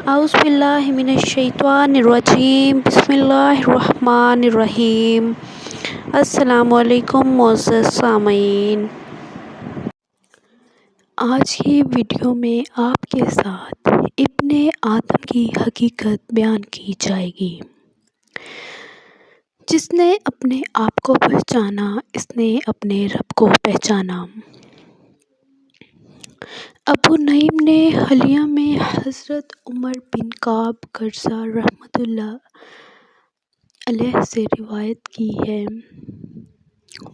اعوذ باللہ من الشیطان الرجیم، بسم اللہ الرحمن الرحیم۔ السلام علیکم معزز سامعین، آج کی ویڈیو میں آپ کے ساتھ ابن آدم کی حقیقت بیان کی جائے گی۔ جس نے اپنے آپ کو پہچانا، اس نے اپنے رب کو پہچانا۔ ابو نعیم نے حلیہ میں حضرت عمر بن کعب قرظہ رحمۃ اللہ علیہ سے روایت کی ہے۔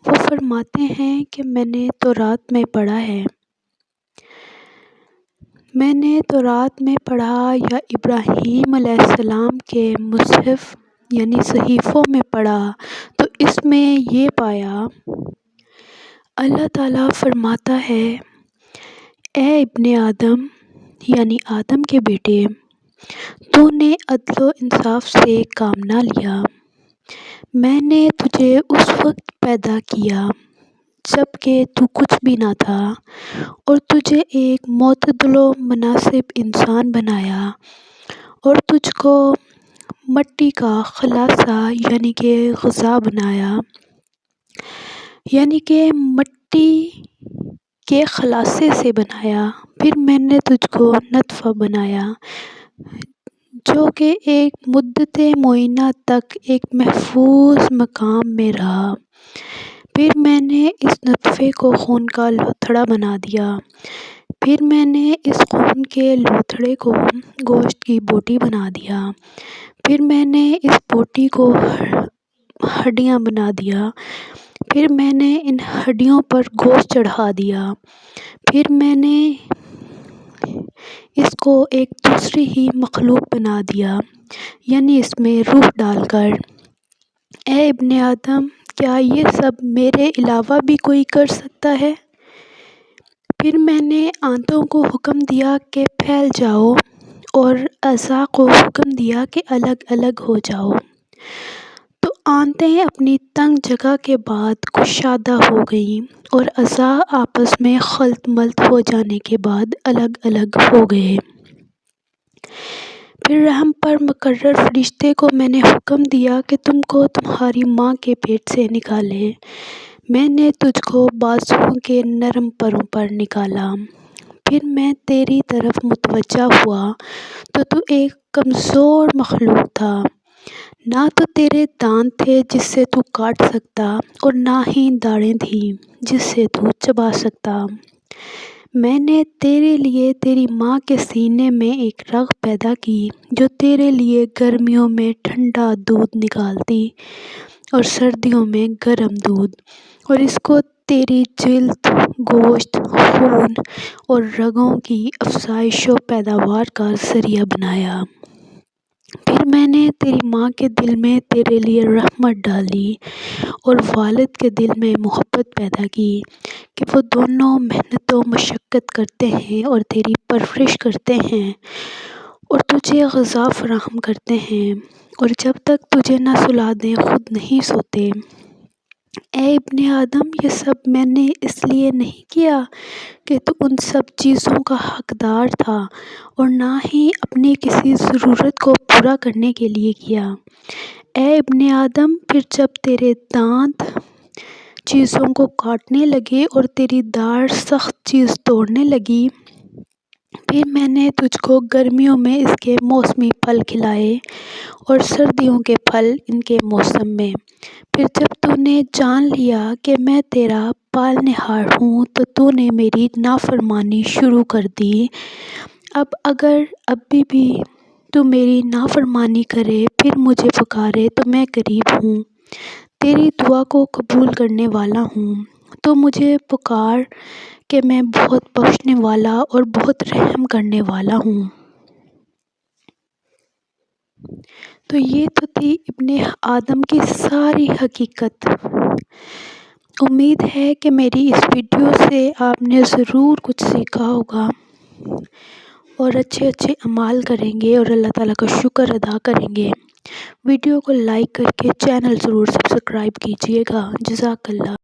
وہ فرماتے ہیں کہ میں نے تورات میں پڑھا یا ابراہیم علیہ السلام کے مصحف یعنی صحیفوں میں پڑھا تو اس میں یہ پایا، اللہ تعالیٰ فرماتا ہے، اے ابن آدم یعنی آدم کے بیٹے، تو نے عدل و انصاف سے کام نہ لیا۔ میں نے تجھے اس وقت پیدا کیا جب کہ تو کچھ بھی نہ تھا، اور تجھے ایک معتدل و مناسب انسان بنایا، اور تجھ کو مٹی کا خلاصہ یعنی کہ غذا بنایا، یعنی کہ مٹی کے خلاصے سے بنایا۔ پھر میں نے تجھ کو نطفہ بنایا جو کہ ایک مدت معینہ تک ایک محفوظ مقام میں رہا۔ پھر میں نے اس نطفے کو خون کا لوتھڑا بنا دیا۔ پھر میں نے اس خون کے لوتھڑے کو گوشت کی بوٹی بنا دیا۔ پھر میں نے اس بوٹی کو ہڈیاں بنا دیا۔ پھر میں نے ان ہڈیوں پر گوشت چڑھا دیا۔ پھر میں نے اس کو ایک دوسری ہی مخلوق بنا دیا، یعنی اس میں روح ڈال کر۔ اے ابن آدم، کیا یہ سب میرے علاوہ بھی کوئی کر سکتا ہے؟ پھر میں نے آنتوں کو حکم دیا کہ پھیل جاؤ، اور اعضاء کو حکم دیا کہ الگ الگ ہو جاؤ، تو آنتیں اپنی تنگ جگہ کے بعد کشادہ ہو گئیں، اور اعضاء آپس میں خلط ملط ہو جانے کے بعد الگ الگ ہو گئے۔ پھر رحم پر مقرر فرشتے کو میں نے حکم دیا کہ تم کو تمہاری ماں کے پیٹ سے نکالے۔ میں نے تجھ کو بازوؤں کے نرم پروں پر نکالا۔ پھر میں تیری طرف متوجہ ہوا تو ایک کمزور مخلوق تھا، نہ تو تیرے دانت تھے جس سے تو کاٹ سکتا، اور نہ ہی داڑھیں تھیں جس سے تو چبا سکتا۔ میں نے تیرے لیے تیری ماں کے سینے میں ایک رگ پیدا کی جو تیرے لیے گرمیوں میں ٹھنڈا دودھ نکالتی اور سردیوں میں گرم دودھ، اور اس کو تیری جلد، گوشت، خون اور رگوں کی افزائش و پیداوار کا ذریعہ بنایا۔ پھر میں نے تیری ماں کے دل میں تیرے لیے رحمت ڈالی، اور والد کے دل میں محبت پیدا کی کہ وہ دونوں محنت و مشقت کرتے ہیں اور تیری پرورش کرتے ہیں اور تجھے غذا فراہم کرتے ہیں، اور جب تک تجھے نہ سلا دیں خود نہیں سوتے۔ اے ابن آدم، یہ سب میں نے اس لیے نہیں کیا کہ تو ان سب چیزوں کا حقدار تھا، اور نہ ہی اپنی کسی ضرورت کو پورا کرنے کے لیے کیا۔ اے ابن آدم، پھر جب تیرے دانت چیزوں کو کاٹنے لگے اور تیری داڑھ سخت چیز توڑنے لگی، پھر میں نے تجھ کو گرمیوں میں اس کے موسمی پھل کھلائے اور سردیوں کے پھل ان کے موسم میں۔ پھر جب تو نے جان لیا کہ میں تیرا پالنہار ہوں تو تو نے میری نافرمانی شروع کر دی۔ اب اگر ابھی بھی تو میری نافرمانی کرے پھر مجھے پکارے تو میں قریب ہوں، تیری دعا کو قبول کرنے والا ہوں، تو مجھے پکار کہ میں بہت بخشنے والا اور بہت رحم کرنے والا ہوں۔ تو یہ تو تھی ابن آدم کی ساری حقیقت۔ امید ہے کہ میری اس ویڈیو سے آپ نے ضرور کچھ سیکھا ہوگا اور اچھے اعمال کریں گے اور اللہ تعالیٰ کا شکر ادا کریں گے۔ ویڈیو کو لائک کر کے چینل ضرور سبسکرائب کیجیے گا۔ جزاک اللہ۔